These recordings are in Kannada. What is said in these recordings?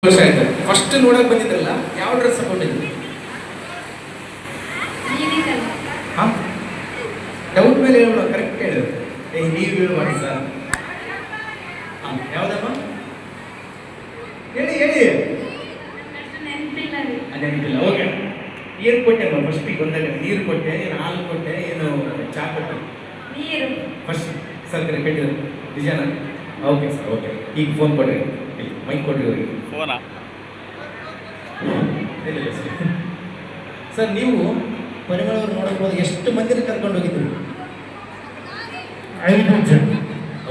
ವರ್ಷ ಆಯ್ತು. ಫಸ್ಟ್ ನೋಡಕ್ ಬಂದಿದ್ರಲ್ಲ, ಯಾವ ಡ್ರೆಸ್ ಹಾಕೊಂಡಿದ್ರಿ? ಡೌಟ್ ಮೇಲೆ ಹೇಳೋಣ, ಕರೆಕ್ಟ್ ಹೇಳು. ನೀವು ಹೇಳುವ ಸರ್. ಯಾವ್ದಮ್ಮ ಹೇಳಿ ಹೇಳಿ. ನೆನಪಿಲ್ಲ. ಓಕೆ. ಏನು ಕೊಟ್ಟೆ ಅಮ್ಮ ಫಸ್ಟಿಗೆ ಬಂದಾಗ? ನೀರು ಕೊಟ್ಟೆ, ಏನು ಹಾಲು ಕೊಟ್ಟೆ, ಏನು ಚಾ ಕೊಟ್ಟೆ? ನೀರು ಫಸ್ಟ್ ಸರ್ ಕೇಳಿದ್ರು ನಿಜಾನ? Okay sir, okay. ಈಗ ಫೋನ್ ಕೊಡ್ರಿ, ಮೈಕ್ ಕೊಡ್ರಿ ಅವ್ರಿಗೆ. ಫೋನಾ? ಸರ್ ನೀವು ಪರಿಮಳವ್ರು ನೋಡಕ್ ಹೋದಾಗ ಎಷ್ಟು ಮಂದಿನ ಕರ್ಕೊಂಡು ಹೋಗಿದ್ರು? 5 ಜನ.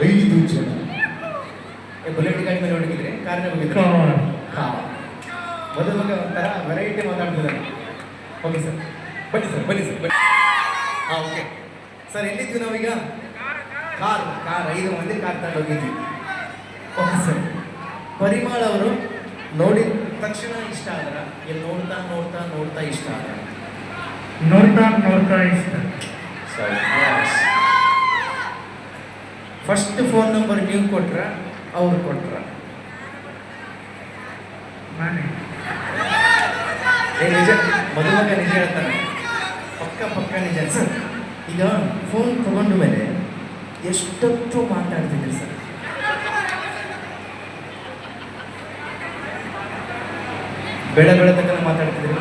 5 ಜನ. ಬುಲೆಟ್ ಗಾಡಿ ಮೇಲೆ ಹೊರಟಿದ್ರೆ ಕಾರ್ನ ಹೋಗಿದ್ರು? ಮೊದಲ ಮಗ ಒಂಥರ ವೆರೈಟಿ ಮಾತಾಡ್ತಿದ್ದಾರೆ. ಓಕೆ ಸರ್, ಬನ್ನಿ ಸರ್, ಬನ್ನಿ ಸರ್, ಬನ್ನಿ. ಓಕೆ ಸರ್, ಎಲ್ಲಿದ್ವಿ ನಾವೀಗ? ಕಾರ್ 5 ಮಂದಿ ಕಾರ್ ತಗೊಂಡು ಹೋಗಿದ್ವಿ. ಓಕೆ ಸರ್, ಪರಿಮಳ ಅವರು ನೋಡಿದ ತಕ್ಷಣ ಇಷ್ಟ ಆದ್ರ? ಇಲ್ಲಿ ನೋಡ್ತಾ ನೋಡ್ತಾ ನೋಡ್ತಾ ಇಷ್ಟ ಆದ್ರ? ನೋಡ್ತಾ ನೋಡ್ತಾ ಇಷ್ಟ. ಫಸ್ಟ್ ಫೋನ್ ನಂಬರ್ ನೀವು ಕೊಟ್ರ ಅವ್ರು ಕೊಟ್ರ? ನಾನೇ. ನಿಜ, ಮದುವಾಗ ನಿಜ ಹೇಳ್ತಾನೆ, ಪಕ್ಕ ನಿಜ ಸರ್. ಈಗ ಫೋನ್ ತಗೊಂಡ ಮೇಲೆ ಎಷ್ಟೊತ್ತು ಮಾತಾಡ್ತಿದ್ರಿ ಸರ್? ಬೆಳೆ ತಕ್ಕ ಮಾತಾಡ್ತಿದ್ರಿ?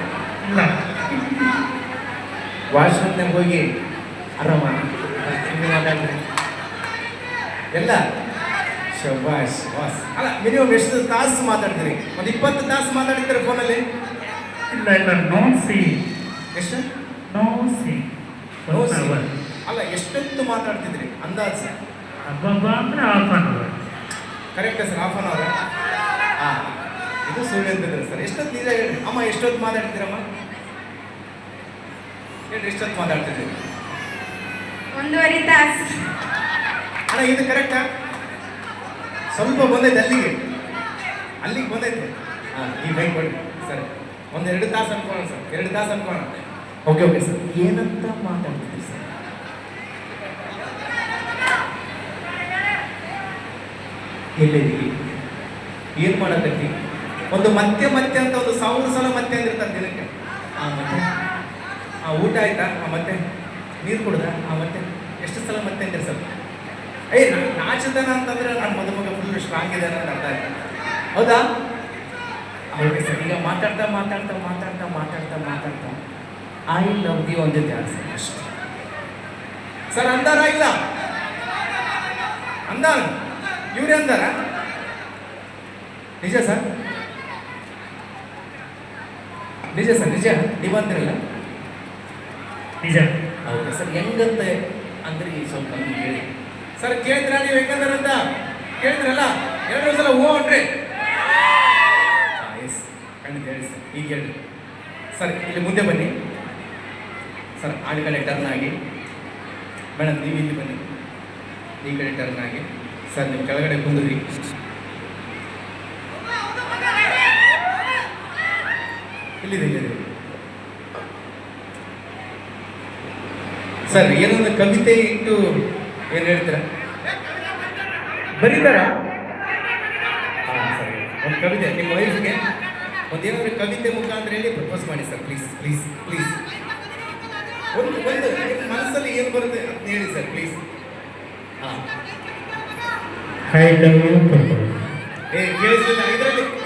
ಇಲ್ಲ, ವಾಶ್ರೂಮ್ನಾಗ ಹೋಗಿ ಆರಾಮ ಮಾತಾಡ್ತೀರಿ ಎಲ್ಲ? ಶಬಾಷ್ ವಾಸ್. ಅಲ್ಲ, ಮಿನಿಮಮ್ ಎಷ್ಟು ತಾಸು ಮಾತಾಡ್ತೀರಿ? ಒಂದು 20 ತಾಸು ಮಾತಾಡ್ತೀರಿ ಫೋನಲ್ಲಿ? ಇಲ್ಲ, ನೋ ಸಿ. ಎಷ್ಟು? ನೋ ಸಿ. ಅಲ್ಲ, ಎಷ್ಟೊತ್ತು ಮಾತಾಡ್ತಿದ್ರಿ ಅಂದಾಜು? ಹಬ್ಬ ಅಂದ್ರೆ ½ ಅವರ್. Correct sir, ½ hour. ಹಾಂ, ಇದು ಸುಳ್ಳು ಅಂತಿದ್ರು ಸರ್. ಎಷ್ಟೊತ್ತು ನಿಜ ಹೇಳಿ ಅಮ್ಮ, ಎಷ್ಟೊತ್ತು ಮಾತಾಡ್ತೀರಮ್ಮ? ಹೇಳಿ, ಎಷ್ಟೊತ್ತು ಮಾತಾಡ್ತಿದ್ರಿ? 1.5 ತಾಸು. ಅಣ್ಣ, ಇದು ಕರೆಕ್ಟಾ? ಸ್ವಲ್ಪ ಬಂದೈತೆ ಅಲ್ಲಿಗೆ ಬಂದೈತೆ. ಹಾಂ, ಈ ಬೈಕ್ ಕೊಡಿ ಸರ್. 1-2 ತಾಸು ಅನ್ಕೋಣ ಸರ್, 2 ತಾಸು ಅನ್ಕೋಣ. ಓಕೆ ಸರ್, ಏನಂತ ಮಾತಾಡ್ತಿದ್ರಿ ಸರ್? ಎಲ್ಲಿದ್ದೀವಿ? ಏನು ಮಾಡಕತ್ತಿ? ಒಂದು ಮತ್ತೆ ಅಂತ ಒಂದು 1000 ಸಲ ಮತ್ತೆ ಅಂದಿರ್ತಾರೆ ದಿನಕ್ಕೆ. ಮತ್ತೆ ಊಟ ಆಯ್ತಾ? ಮತ್ತೆ ನೀರು ಕುಡ್ದ? ಮತ್ತೆ ಎಷ್ಟು ಸಲ ಮತ್ತೆ ಅಂದಿರಿ ಸರ್? ನಾಚದನ ಅಂತಂದ್ರೆ ನನ್ನ ಮದುಮಗ ಫುಲ್ ಸ್ಟ್ರಾಂಗ್ ಇದೆ ಅಂತ ಅರ್ಥ ಆಯ್ತು. ಹೌದಾ? ಓಕೆ ಸರ್, ಈಗ ಮಾತಾಡ್ತಾ ಐ ಲವ್ ಯು ಅಂದಿದ್ದೆ ಸರ್ ಅಷ್ಟೇ. ಸರ್ ಅಂದಾರ? ಇಲ್ಲ ಅಂದಾರ? ಇವ್ರೇ ಅಂದಾರ? ನಿಜ ಸರ್, ನಿಜ ನೀವು ಅಂದಿರಲ್ಲ? ನಿಜ. ಓಕೆ ಸರ್, ಹೆಂಗಂತ ಅಂದ್ರೆ ಸ್ವಲ್ಪ ಹೇಳಿ ಸರ್. ಕೇಳಿದ್ರ ನೀವು ಹೆಂಗಂದಾರಂತ? ಕೇಳಿದ್ರಲ್ಲ? 2 ಸಲ ಹೂ ಅನ್ರಿ. ಎಸ್, ಖಂಡಿತ ಹೇಳಿ ಸರ್. ಈಗ ಹೇಳಿ ಸರ್, ಇಲ್ಲಿ ಮುಂದೆ ಬನ್ನಿ ಸರ್. ಆ ಕಡೆ ಟರ್ನ್ ಆಗಿ. ಮೇಡಮ್, ನೀವು ಇಲ್ಲಿ ಬನ್ನಿ, ಈ ಕಡೆ ಟರ್ನ್ ಆಗಿ. ಸರ್, ನೀವು ಕೆಳಗಡೆ ಕುಂದ್ರಿ. ಇಲ್ಲಿದೆ ಸರ್. ಏನೊಂದು ಕವಿತೆ ಇಟ್ಟು ಏನು ಹೇಳ್ತೀರಾ? ಬರೀತಾರ? ಹಾಂ ಸರ್, ಒಂದು ಕವಿತೆ ನಿಮ್ಮ ವಯಸ್ಸಿಗೆ ಒಂದೇನಾದ್ರು ಕವಿತೆ ಮುಖಾಂತರ ಹೇಳಿ ಪ್ರಪೋಸ್ ಮಾಡಿ ಸರ್. ಪ್ಲೀಸ್ ಒಂದು ನಿಮ್ಮ ಮನಸ್ಸಲ್ಲಿ ಏನು ಬರುತ್ತೆ ಅಂತ ಹೇಳಿ ಸರ್, ಪ್ಲೀಸ್. ಹಾಂ, ಐ ಲವ್ ಯು. ಕೇಳಿಸಿಲ್ಲ?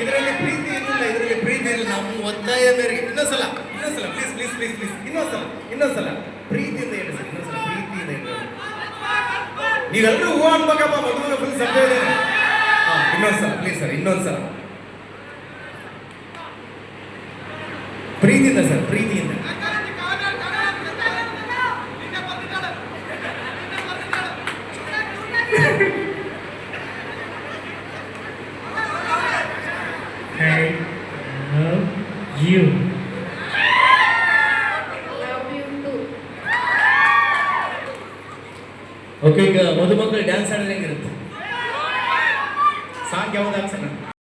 ಇದರಲ್ಲಿ ಪ್ರೀತಿ ಇರಲಿಲ್ಲ, ಇದರಲ್ಲಿ ಪ್ರೀತಿ ಇಲ್ಲ. ನಮ್ಮ ಒತ್ತಾಯ ಮೇರೆಗೆ ಇನ್ನೊಂದ್ಸಲ ಪ್ಲೀಸ್ ಇನ್ನೊಂದ್ಸಲ ಪ್ರೀತಿಯಿಂದ ಹೇಳಿ ಸರ್. ಇನ್ನೊಂದ್ಸಲ ಪ್ರೀತಿಯಿಂದ ಹೇಳಿ. ನೀವೆಲ್ಲರೂ ಹೂ ಅನ್ಬೇಕಪ್ಪ, ಮದುವೆ ಫುಲ್ ಸಭೆ ಇದೆ. ಹಾಂ, ಇನ್ನೊಂದ್ಸಲ ಪ್ಲೀಸ್ ಸರ್, ಇನ್ನೊಂದ್ಸಲ ಪ್ರೀತಿಯಿಂದ ಸರ್, ಪ್ರೀತಿಯಿಂದ. I love you. Love you too. Okay, ಈಗ ಮದುಮಕ್ಕಳು ಡ್ಯಾನ್ಸ್ ಆಡಿದ್ರೆ ಹೆಂಗಿರುತ್ತೆ? ಸಾಂಗ್ ಯಾವ್ದು ಹಾಕ್ಸೋಣ?